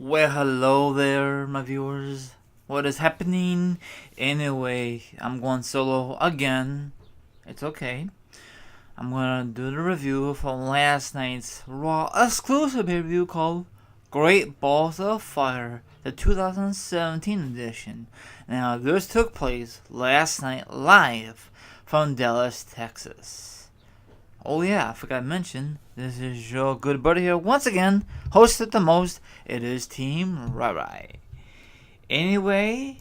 Well, hello there, my viewers. What is happening? Anyway, I'm going solo again. It's okay. I'm gonna do the review from last night's Raw exclusive review called Great Balls of Fire, the 2017 edition. Now, this took place last night live from Dallas, Texas. Oh yeah, I forgot to mention, this is your good buddy here once again, hosted the most. It is Team Rai. Anyway,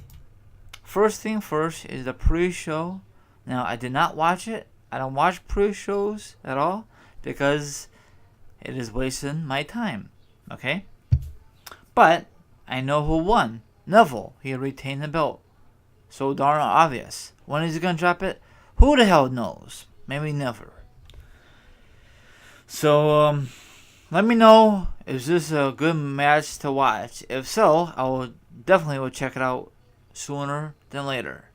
first thing first is the pre-show. Now, I did not watch it. I don't watch pre-shows at all because it is wasting my time. Okay? But I know who won. Neville. He retained the belt. So darn obvious. When is he gonna drop it? Who the hell knows? Maybe never. So, let me know, is this a good match to watch? If so, I will definitely check it out sooner than later.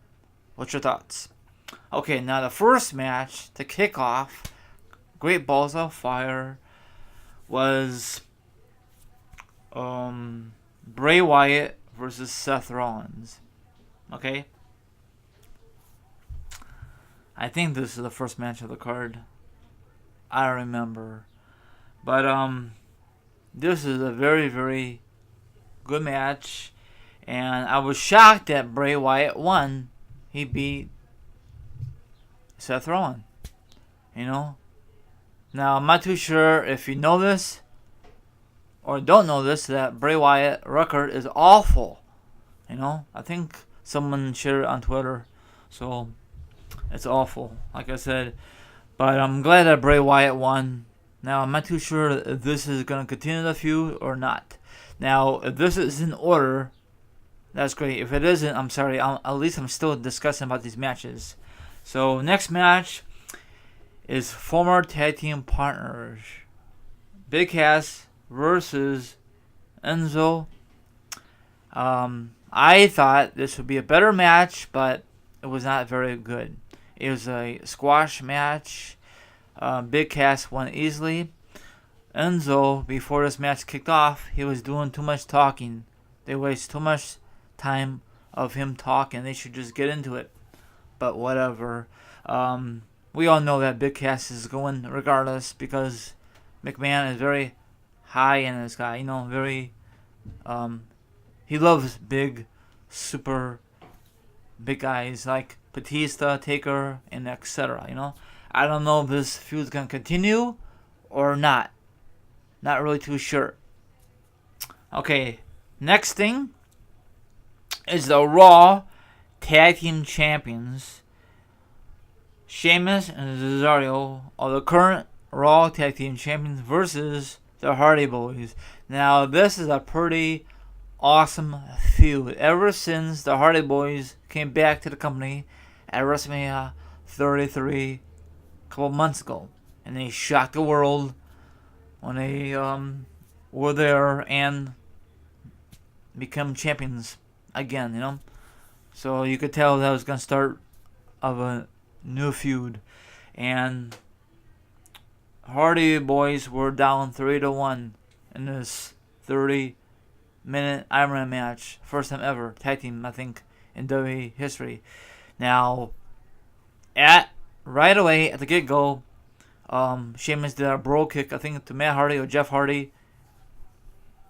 What's your thoughts? Okay, now the first match to kick off Great Balls of Fire was Bray Wyatt versus Seth Rollins. Okay? I think this is the first match of the card. I don't remember. But this is a very, very good match. And I was shocked that Bray Wyatt won. He beat Seth Rollins. You know? Now, I'm not too sure if you know this or don't know this, that Bray Wyatt record is awful. You know? I think someone shared it on Twitter. So, it's awful. Like I said. But I'm glad that Bray Wyatt won. Now, I'm not too sure if this is going to continue the feud or not. Now, if this is in order, that's great. If it isn't, I'm sorry. At least I'm still discussing about these matches. So, next match is former tag team partners. Big Cass versus Enzo. I thought this would be a better match, but it was not very good. It was a squash match. Big Cass won easily. Enzo, before this match kicked off, he was doing too much talking. They waste too much time of him talking. They should just get into it. But whatever. We all know that Big Cass is going regardless because McMahon is very high in this guy. You know, very. He loves big, super big guys like Batista, Taker, and etc. You know, I don't know if this feud's gonna continue or not. Not really too sure. Okay, next thing is the Raw Tag Team Champions. Sheamus and Cesaro are the current Raw Tag Team Champions versus the Hardy Boys. Now, this is a pretty awesome feud. Ever since the Hardy Boys came back to the company at WrestleMania 33 a couple months ago, and they shocked the world when they were there and become champions again, you know. So you could tell that was gonna start of a new feud, and Hardy Boys were down 3-1 in this 30-minute Iron Man match, first time ever tag team, I think, in WWE history. Now, right away at the get-go, Sheamus did a bro kick, I think, to Matt Hardy or Jeff Hardy.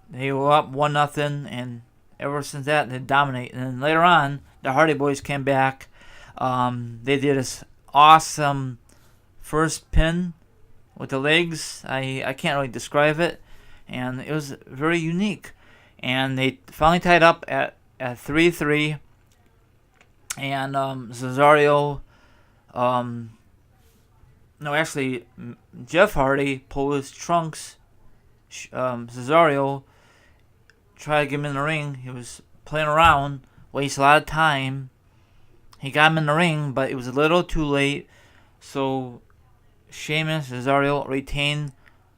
They were up 1-0, and ever since that, they dominate. And then later on, the Hardy Boys came back. They did this awesome first pin with the legs. I can't really describe it, and it was very unique. And they finally tied up at 3-3. And Cesaro, no, actually, Jeff Hardy pulled his trunks. Cesaro tried to get him in the ring. He was playing around, wasted a lot of time. He got him in the ring, but it was a little too late. So Sheamus and Cesaro retained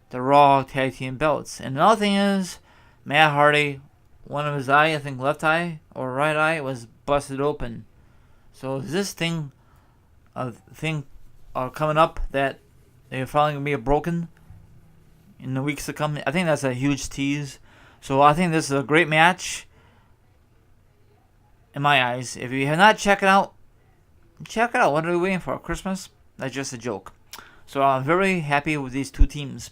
the Raw Tag Team belts. And another thing is, Matt Hardy, one of his eye, I think left eye or right eye, was busted open. So is this thing coming up that they're finally going to be broken in the weeks to come? I think that's a huge tease. So I think this is a great match in my eyes. If you have not checked it out, check it out. What are we waiting for? Christmas? That's just a joke. So I'm very happy with these two teams.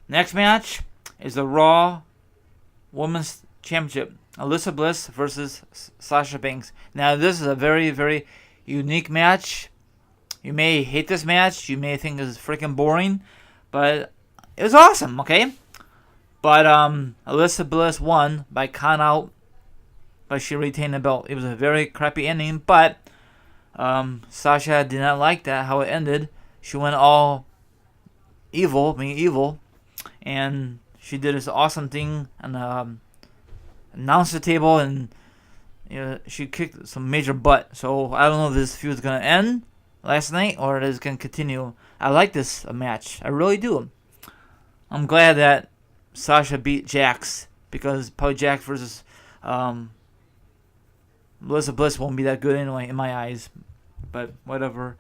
Next match is the Raw Women's Championship. Alyssa Bliss versus Sasha Banks. Now this is a very, very unique match. You may hate this match. You may think it's freaking boring. But it was awesome, okay? But Alyssa Bliss won by count out. But she retained the belt. It was a very crappy ending. But Sasha did not like that, how it ended. She went all evil. And she did this awesome thing on the announcer table, and she kicked some major butt. So I don't know if this feud is gonna end last night or it is gonna continue. I like this match. I really do. I'm glad that Sasha beat Jax, because probably Jax versus Alyssa Bliss won't be that good anyway in my eyes. But whatever.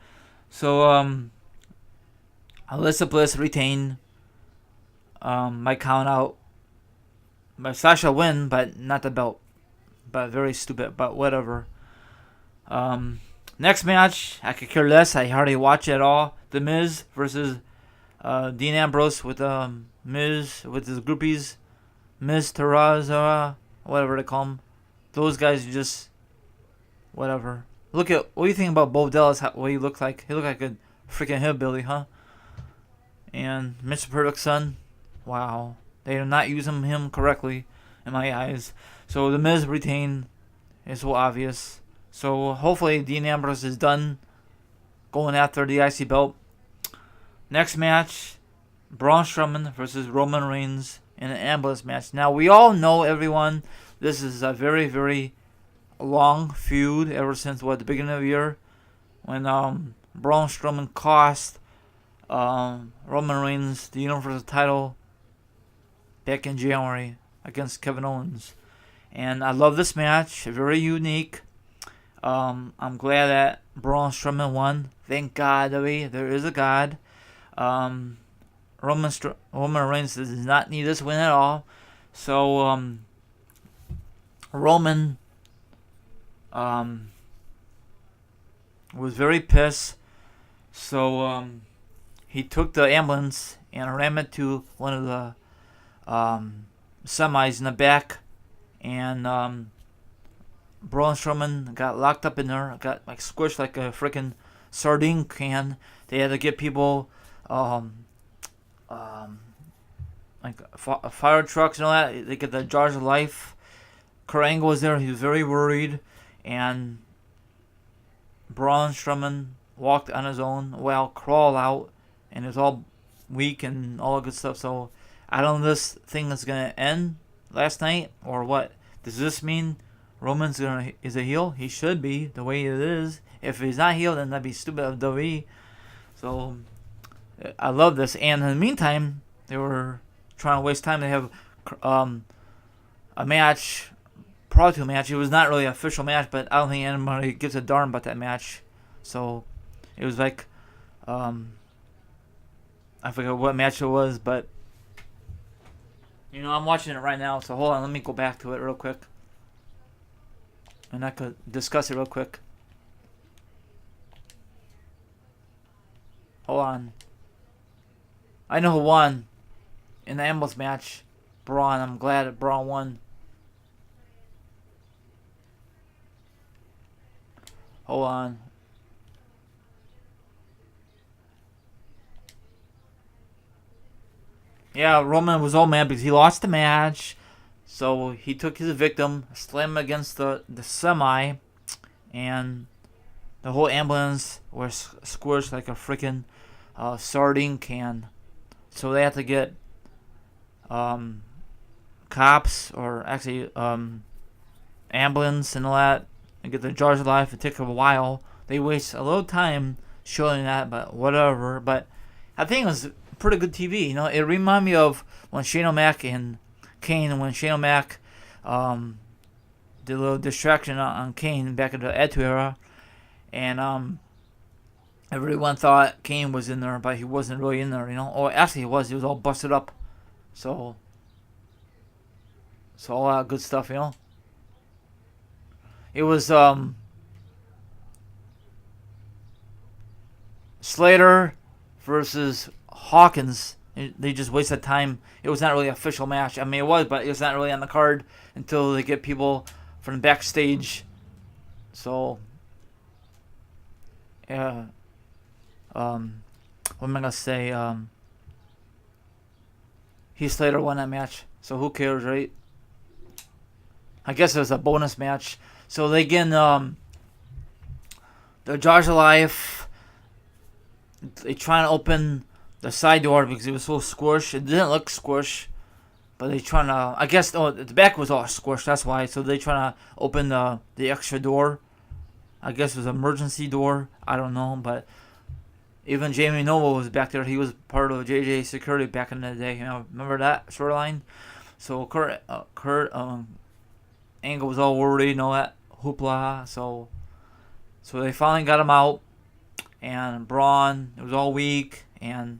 So Alyssa Bliss retained by count out. But Sasha win, but not the belt. But very stupid, but whatever. Next match, I could care less. I hardly watch it at all. The Miz versus Dean Ambrose with Miz with his groupies. Miz Terraza, whatever they call him. Those guys just whatever. Look at, what do you think about Bo Dallas? What he looked like? He looked like a freaking hillbilly, huh? And Mr. Perfect's son. Wow. They are not using him correctly in my eyes. So the Miz retained is so obvious. So hopefully Dean Ambrose is done going after the IC belt. Next match, Braun Strowman versus Roman Reigns in an ambulance match. Now we all know, everyone, this is a very, very long feud ever since the beginning of the year, when Braun Strowman cost Roman Reigns the Universal title back in January against Kevin Owens. And I love this match, very unique. I'm glad that Braun Strowman won. Thank God, there is a God. Roman Reigns does not need this win at all. So Roman was very pissed. So he took the ambulance and ran it to one of the semis in the back, and Braun Strowman got locked up in there, got like squished like a freaking sardine can. They had to get people like fire trucks and all that. They get the jars of life. Kurt Angle was there. He was very worried, and Braun Strowman walked on his own, crawled out, and it was all weak and all that good stuff. So I don't know if this thing is gonna end last night or what. Does this mean Roman's is a heel? He should be, the way it is. If he's not healed, then that'd be stupid of WWE. So I love this. And in the meantime, they were trying to waste time. They have a match, prior to a match. It was not really an official match, but I don't think anybody gives a darn about that match. So it was like I forget what match it was, but I'm watching it right now. So hold on, let me go back to it real quick, and I could discuss it real quick. Hold on. I know who won in the ambulance match. Braun. I'm glad that Braun won. Hold on. Yeah, Roman was all mad because he lost the match. So he took his victim, slammed him against the semi, and the whole ambulance was squished like a freaking sardine can. So they had to get cops, or actually ambulance and all that, and get the jars of life. It took a while. They waste a little time showing that, but whatever. But I think it was pretty good TV. It reminded me of when Shane O'Mac and Kane, when Shane O'Mac did a little distraction on Kane back in the Attitude Era, and everyone thought Kane was in there, but he wasn't really in there. Or actually he was all busted up. So So all that good stuff, It was Slater versus Hawkins. They just wasted time. It was not really an official match. I mean, it was, but it was not really on the card until they get people from the backstage. So, yeah. What am I gonna say? Heath Slater won that match, so who cares, right? I guess it was a bonus match. So they get the Jars of Life. They try to open the side door because it was so squished. It didn't look squished, but they trying to. I guess the back was all squished. That's why. So they trying to open the extra door. I guess it was an emergency door. I don't know, but even Jamie Noble was back there. He was part of JJ Security back in the day. Remember that storyline? So Kurt Angle was all worried, that hoopla. So they finally got him out, and Braun, it was all weak, and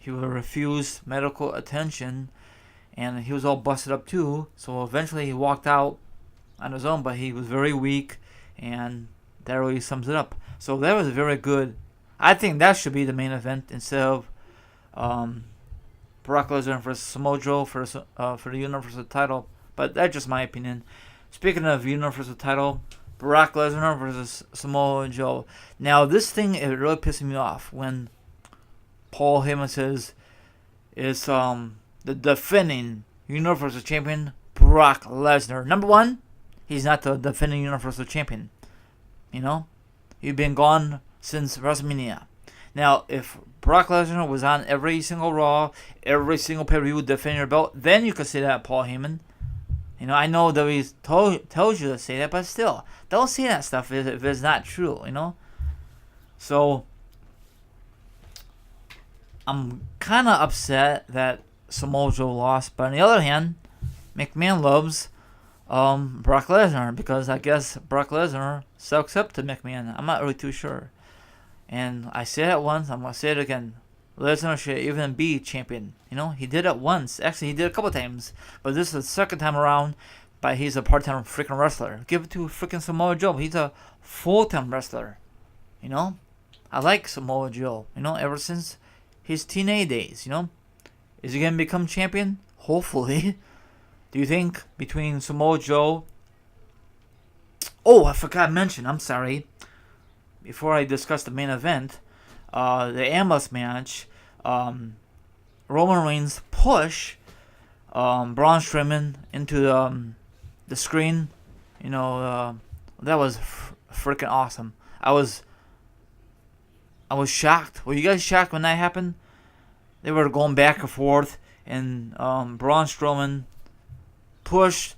he refused medical attention, and he was all busted up too. So eventually he walked out on his own, but he was very weak, and that really sums it up. So that was very good. I think that should be the main event instead of Brock Lesnar versus Samoa Joe for the Universal title. But that's just my opinion. Speaking of Universal title, Brock Lesnar versus Samoa Joe. Now this thing, it really pisses me off when Paul Heyman says it's the defending Universal Champion Brock Lesnar. Number one, he's not the defending Universal Champion. You've been gone since WrestleMania. Now, if Brock Lesnar was on every single Raw, every single pay-per-view defending your belt, then you could say that, Paul Heyman. I know that he tells you to say that, but still, don't say that stuff if it's not true, So, I'm kind of upset that Samoa Joe lost, but on the other hand, McMahon loves Brock Lesnar because I guess Brock Lesnar sucks up to McMahon. I'm not really too sure. And I said it once, I'm going to say it again. Lesnar should even be champion. He did it once. Actually, he did it a couple times. But this is the second time around. But he's a part-time freaking wrestler. Give it to freaking Samoa Joe. He's a full-time wrestler. I like Samoa Joe. Ever since his teenage days. Is he going to become champion? Hopefully. Do you think between Samoa Joe... Oh, I forgot to mention. I'm sorry. Before I discuss the main event, the Ambush match, Roman Reigns push Braun Strowman into the screen. That was freaking awesome. I was shocked. Were you guys shocked when that happened? They were going back and forth, and Braun Strowman pushed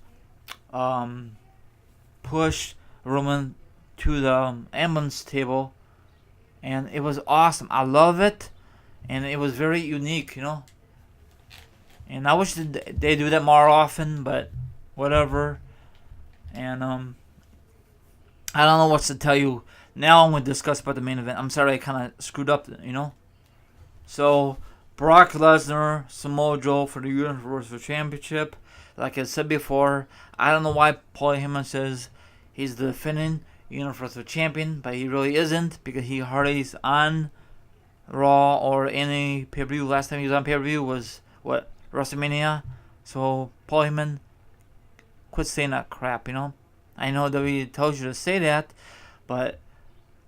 Roman to the ambulance table, and it was awesome. I love it, and it was very unique, And I wish they do that more often, but whatever. And I don't know what to tell you. Now I'm going to discuss about the main event. I'm sorry I kind of screwed up, So, Brock Lesnar, Samoa Joe for the Universal Championship. Like I said before, I don't know why Paul Heyman says he's the defending Universal Champion, but he really isn't because he hardly is on Raw or any pay-per-view. Last time he was on pay-per-view was, WrestleMania. So, Paul Heyman, quit saying that crap, I know WWE tells you to say that, but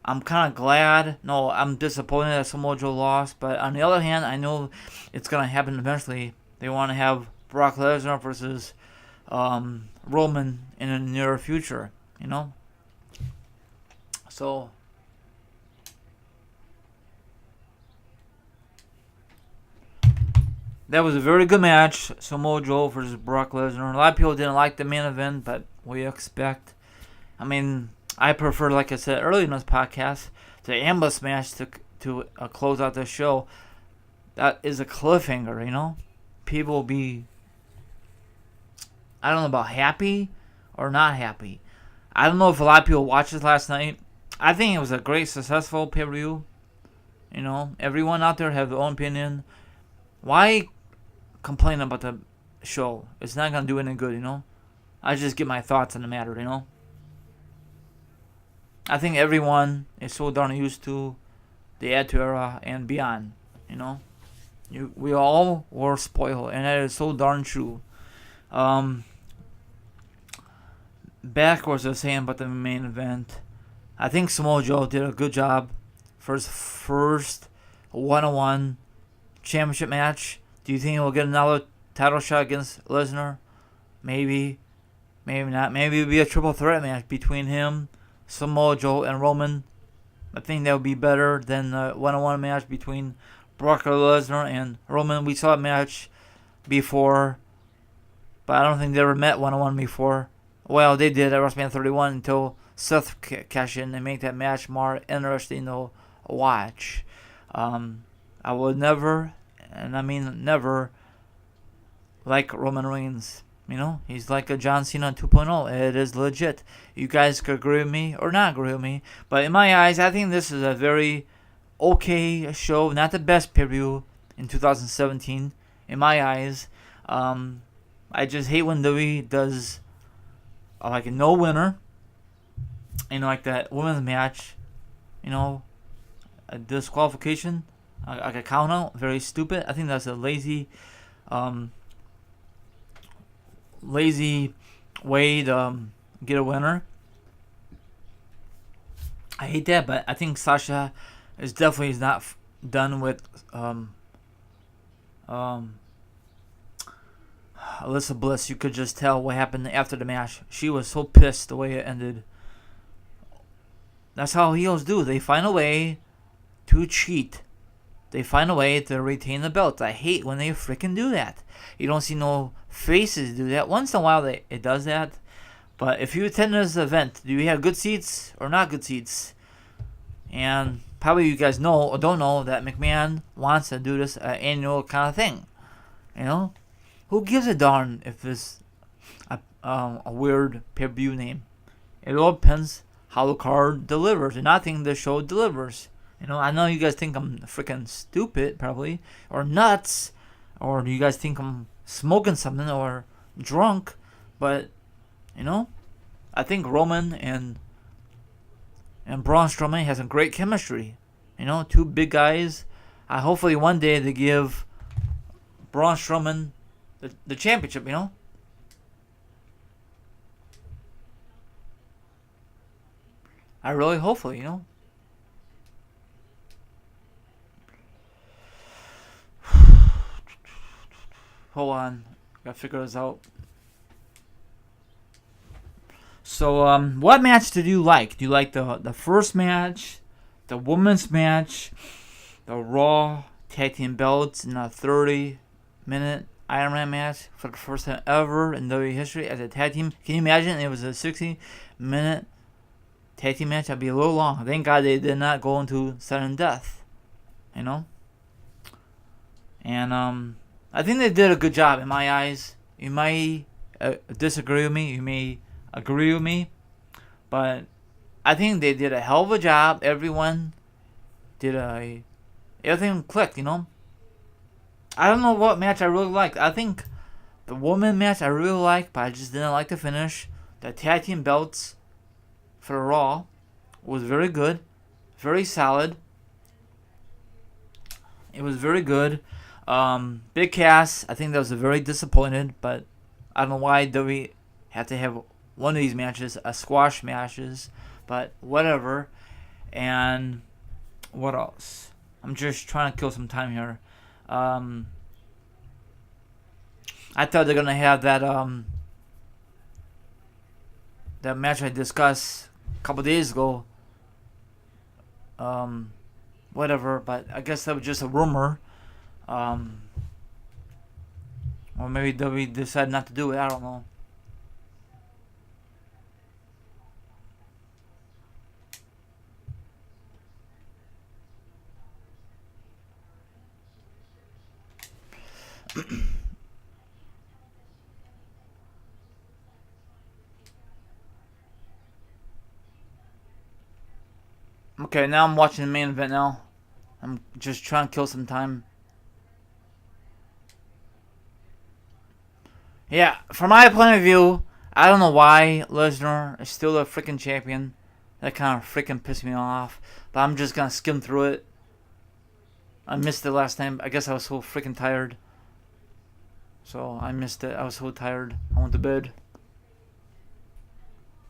I'm kind of glad. No, I'm disappointed that Samoa Joe lost, but on the other hand, I know it's going to happen eventually. They want to have Brock Lesnar versus Roman in the near future, So, that was a very good match. Samoa Joe versus Brock Lesnar. A lot of people didn't like the main event, but what do you expect? I mean, I prefer, like I said earlier in this podcast, the Ambush match to close out the show. That is a cliffhanger, People will be, I don't know about happy or not happy. I don't know if a lot of people watched this last night. I think it was a great, successful pay-per-view. Everyone out there has their own opinion. Why complain about the show. It's not gonna do any good, I just get my thoughts on the matter, I think everyone is so darn used to the Attitude Era and beyond, you know. We all were spoiled, and that is so darn true. Um, Backwards, I was saying about the main event. I think Samoa Joe did a good job for his first one-on-one championship match. Do you think he'll get another title shot against Lesnar? Maybe. Maybe not. Maybe it'll be a triple threat match between him, Samoa Joe, and Roman. I think that would be better than the one-on-one match between Brock Lesnar and Roman. We saw a match before, but I don't think they ever met one-on-one before. Well, they did at WrestleMania 31 until Seth cashed in and make that match more interesting to watch. I would never, and I mean never, like Roman Reigns. He's like a John Cena 2.0. It is legit. You guys could agree with me or not agree with me, but in my eyes, I think this is a very okay show. Not the best pay-per-view in 2017, in my eyes. I just hate when WWE does like a no winner. Like that women's match. A disqualification, like a count out. Very stupid. I think that's a lazy way to get a winner. I hate that, but I think Sasha is definitely not done with Alyssa Bliss. You could just tell what happened after the match. She was so pissed the way it ended. That's how heels do. They find a way to cheat. They find a way to retain the belt. I hate when they freaking do that. You don't see no faces do that. Once in a while it does that. But if you attend this event, do you have good seats or not good seats? And probably you guys know or don't know that McMahon wants to do this annual kind of thing. Who gives a darn if it's a weird pay-per-view name? It all depends how the card delivers, and I think the show delivers. I know you guys think I'm freaking stupid, probably, or nuts, or you guys think I'm smoking something or drunk, but I think Roman and Braun Strowman has a great chemistry. Two big guys. Hopefully one day they give Braun Strowman the championship. I really hopefully. Hold on, gotta figure this out. So, what match did you like? Do you like the first match, the women's match, the Raw Tag Team Belts in a 30-minute Iron Man match for the first time ever in WWE history as a tag team? Can you imagine it was a 60-minute tag team match? That'd be a little long. Thank God they did not go into sudden death. And I think they did a good job in my eyes. You might disagree with me. You may agree with me. But I think they did a hell of a job. Everyone did everything clicked, I don't know what match I really liked. I think the woman match I really liked, but I just didn't like the finish. The tag team belts for Raw was very good. Very solid. It was very good. Big Cass, I think that was very disappointed, but I don't know why WWE had to have one of these matches, a squash matches, but whatever. And what else? I'm just trying to kill some time here. I thought they're gonna have that that match I discussed a couple days ago. Whatever, but I guess that was just a rumor. Or maybe WWE decided not to do it. I don't know. Okay, now I'm watching the main event now. I'm just trying to kill some time. Yeah, from my point of view, I don't know why Lesnar is still a freaking champion. That kind of freaking pissed me off. But I'm just gonna skim through it. I missed it last time. I guess I was so freaking tired. So I missed it. I was so tired. I went to bed.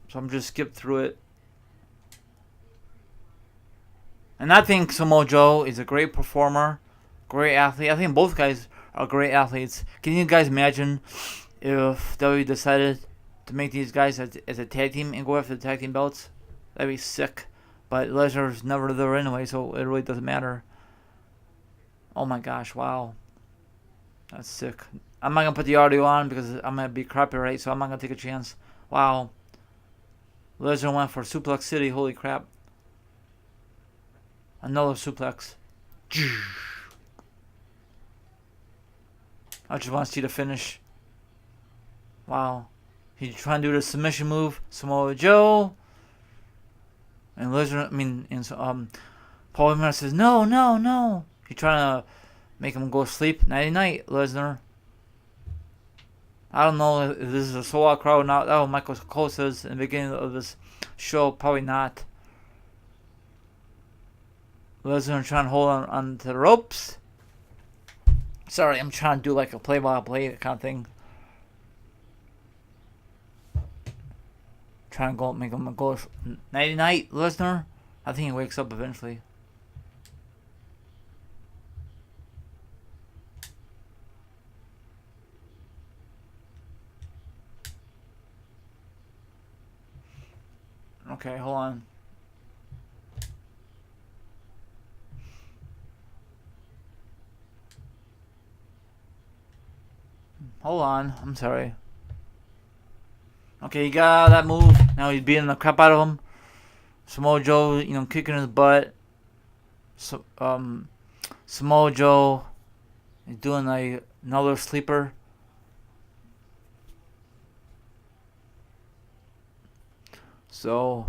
So I'm just skip through it. And I think Samoa Joe is a great performer, great athlete. I think both guys are great athletes. Can you guys imagine if WWE decided to make these guys as a tag team and go after the tag team belts? That'd be sick. But Lesnar's never there anyway, so it really doesn't matter. Oh my gosh, wow. That's sick. I'm not going to put the audio on because I'm going to be copyright, so I'm not going to take a chance. Wow. Lesnar went for Suplex City, holy crap. Another suplex. I just want to see the finish. Wow. He's trying to do the submission move. Samoa Joe. And Lesnar, Paul Heyman says, no, no, no. He's trying to make him go sleep. Nighty night, Lesnar. I don't know if this is a sold out crowd or not. That was Michael Cole says in the beginning of this show. Probably not. Lesnar trying to hold on to the ropes. Sorry, I'm trying to do like a play-by-play kind of thing. Trying to go make him go nighty night, Lesnar. I think he wakes up eventually. Okay, hold on. Hold on, I'm sorry. Okay, he got that move. Now he's beating the crap out of him. Samoa Joe, kicking his butt. So, Samoa Joe is doing another sleeper. So,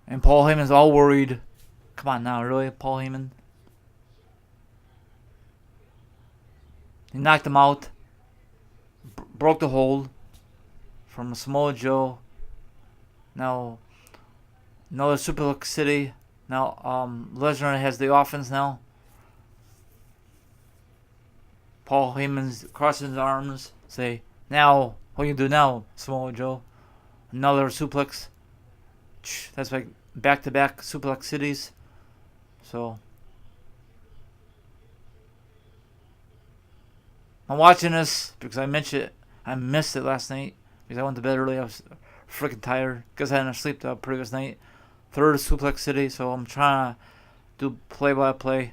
and Paul Heyman's all worried. Come on now, really, Paul Heyman? He knocked him out. Broke the hold from Samoa Joe. Now, another Suplex City. Now, Lesnar has the offense now. Paul Heyman's crossing his arms. Say, now, what you do now, Samoa Joe? Another suplex. That's like back-to-back Suplex Cities. So, I'm watching this because I missed it last night because I went to bed early. I was freaking tired because I hadn't slept the previous night. Third Suplex City, so I'm trying to do play-by-play.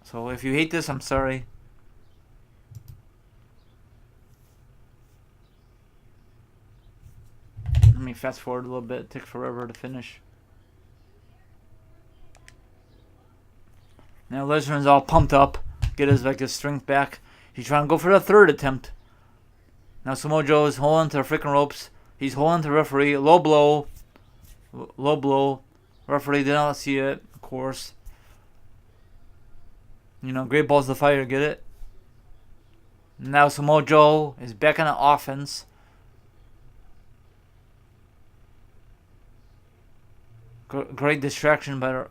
So if you hate this, I'm sorry. Let me fast forward a little bit. It takes forever to finish. Now Lesnar's all pumped up. Get his strength back. He's trying to go for the third attempt. Now Samoa Joe is holding to the freaking ropes. He's holding to the referee. Low blow. Low blow. Referee did not see it, of course. Great balls of fire, get it? Now Samoa Joe is back on the offense. Great distraction, but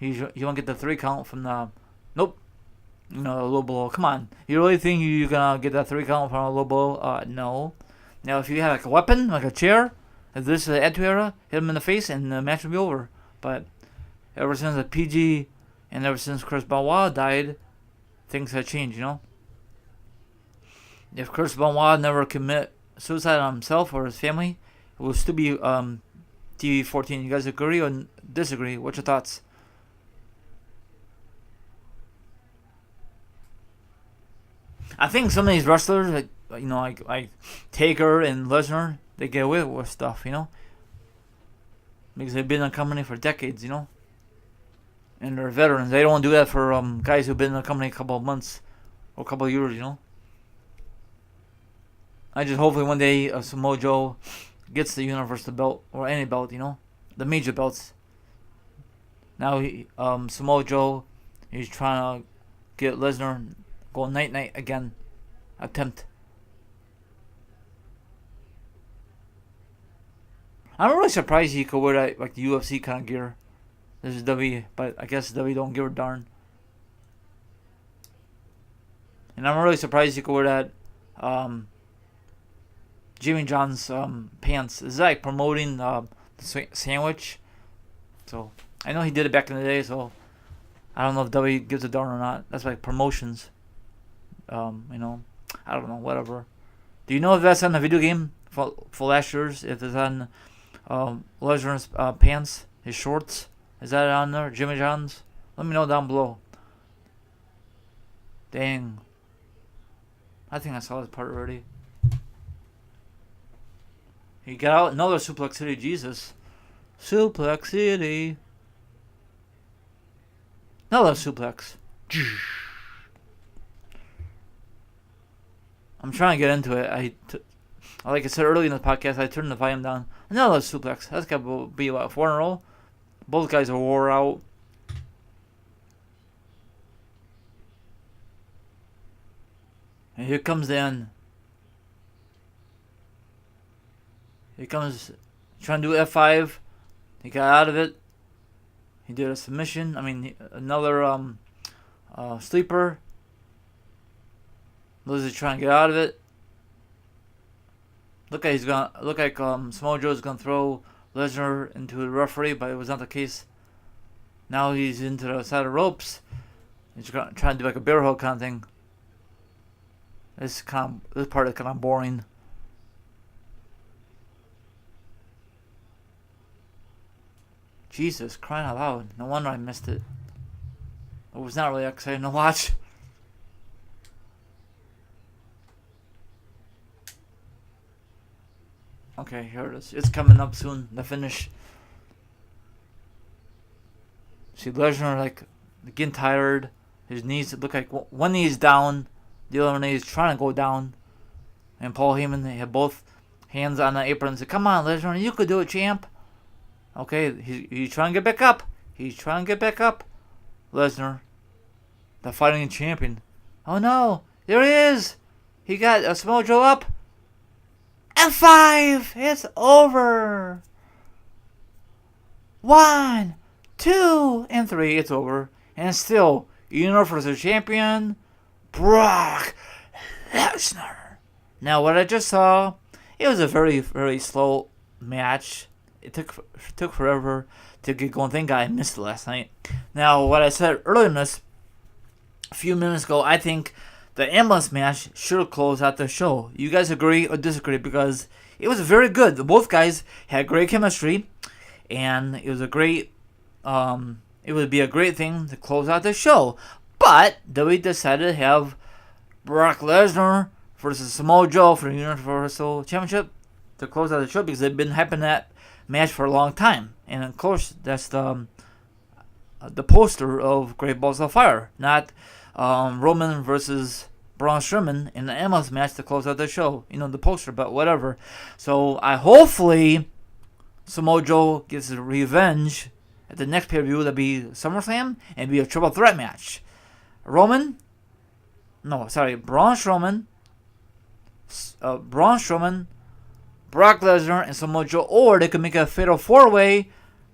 you won't get the 3 count from the. Nope. Low blow. Come on. You really think you're gonna get that 3 count from a low blow? No. Now, if you have like a weapon, like a chair, if this is the Attitude Era, hit him in the face and the match will be over. But ever since the PG and ever since Chris Benoit died, things have changed, If Chris Benoit never commit suicide on himself or his family, it will still be TV14. You guys agree or disagree? What's your thoughts? I think some of these wrestlers, like Taker and Lesnar, they get away with stuff, because they've been in the company for decades, and they're veterans. They don't do that for guys who've been in the company a couple of months or a couple of years, I just hopefully one day Samoa Joe gets the Universal belt or any belt, the major belts. Now Samoa Joe, he's trying to get Lesnar go night night again. attempt. I'm really surprised he could wear that, like the UFC kind of gear. This is W, but I guess W don't give a darn. And I'm really surprised he could wear that Jimmy John's pants. Is that like promoting the sandwich? So I know he did it back in the day, so I don't know if W gives a darn or not. That's like promotions. I don't know, whatever. Do you know if that's on the video game for last year's? If it's on Lesnar's pants, his shorts? Is that on there? Jimmy John's? Let me know down below. Dang. I think I saw this part already. He got out another Suplex City, Jesus. Suplex City. Another suplex. I'm trying to get into it. Like I said earlier in the podcast, I turned the volume down. Another suplex. That's got to be what, 4 in a row? Both guys are wore out. And here comes the end. Here comes trying to do F5. He got out of it. He did a submission. Another sleeper. Liz is trying to get out of it. Look like Samoa Joe's gonna throw Lesnar into the referee, but it was not the case. Now he's into the side of the ropes. He's trying to do like a bear hug kind of thing. This part is kind of boring. Jesus, crying out loud. No wonder I missed it. It was not really exciting to watch. Okay, here it is. It's coming up soon, the finish. See, Lesnar, like, getting tired. His knees look like one knee's down, the other knee is trying to go down. And Paul Heyman, they have both hands on the apron and say, "Come on, Lesnar, you could do it, champ." Okay, he's trying to get back up. He's trying to get back up. Lesnar, the fighting champion. Oh no, there he is. He got a Samoa Joe up. F5! It's over. 1, 2, and 3. It's over. And still, Universal Champion, Brock Lesnar. Now, what I just saw, it was a very, very slow match. It took forever to get going. Thank God I missed it last night. Now, what I said earlier in this, a few minutes ago, I think the ambulance match should have closed out the show. You guys agree or disagree? Because it was very good. Both guys had great chemistry, and it was a great. It would be a great thing to close out the show. But WWE decided to have Brock Lesnar versus Samoa Joe for the Universal Championship to close out the show because they've been hyping that match for a long time. And of course, that's the poster of Great Balls of Fire, not Roman versus Braun Strowman in the ambulance match to close out the show. You know, the poster, but whatever. So hopefully Samoa Joe gets his revenge at the next pay-per-view. That'll be SummerSlam, and be a triple threat match. Braun Strowman, Brock Lesnar, and Samoa Joe. Or they could make a fatal 4-way: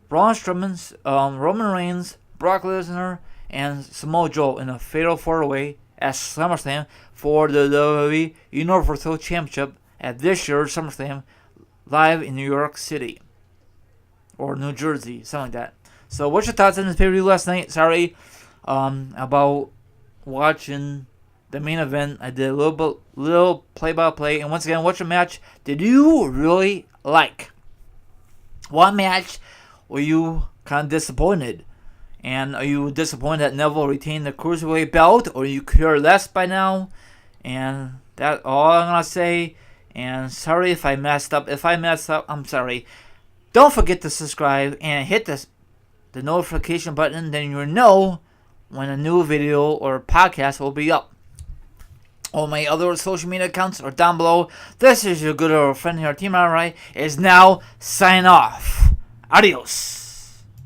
Braun Strowman, Roman Reigns, Brock Lesnar, and Samoa Joe in a fatal 4-way at SummerSlam for the WWE Universal Championship at this year's SummerSlam, live in New York City or New Jersey, something like that. So, what's your thoughts on this pay-per-view last night? Sorry about watching the main event. I did a little play-by-play. And once again, what's your match did you really like? What match were you kind of disappointed? And are you disappointed that Neville retained the Cruiserweight belt? Or you care less by now? And that's all I'm going to say. And sorry if I messed up. If I messed up, I'm sorry. Don't forget to subscribe and hit the notification button. Then you'll know when a new video or podcast will be up. All my other social media accounts are down below. This is your good old friend here, Team Alright, is now signing off. Adios.